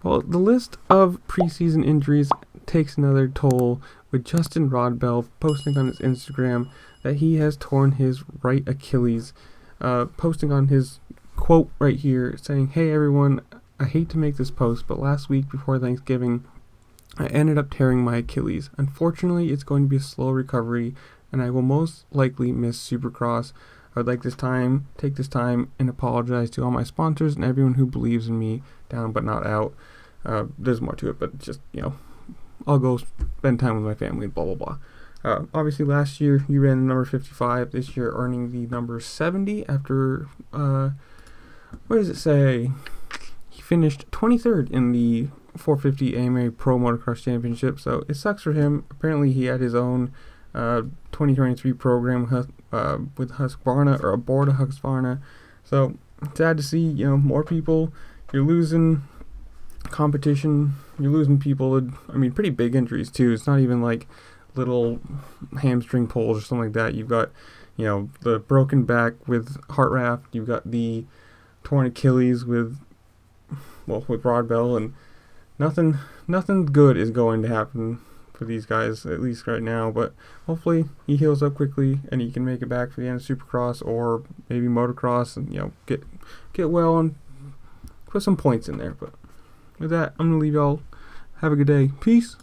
Well, the list of preseason injuries takes another toll, with Justin Rodbell posting on his Instagram that he has torn his right Achilles, posting on his quote right here saying, "Hey everyone, I hate to make this post, but last week before Thanksgiving, I ended up tearing my Achilles. Unfortunately, it's going to be a slow recovery, and I will most likely miss Supercross. I would like take this time and apologize to all my sponsors and everyone who believes in me, down but not out." There's more to it, but just, I'll go spend time with my family and blah, blah, blah. Obviously, last year you ran the number 55. This year earning the number 70 after, what does it say? He finished 23rd in the 450 AMA Pro Motocross Championship, so it sucks for him. Apparently, he had his own 2023 program with Husqvarna, or aboard a Husqvarna. So, sad to see, more people. You're losing competition, you're losing people, pretty big injuries too. It's not even like little hamstring pulls or something like that. You've got, the broken back with heart raft, you've got the torn Achilles with Rodbell, and nothing good is going to happen for these guys, at least right now, but hopefully he heals up quickly and he can make it back for the end of Supercross or maybe motocross and, get well and put some points in there. But with that, I'm going to leave y'all. Have a good day. Peace.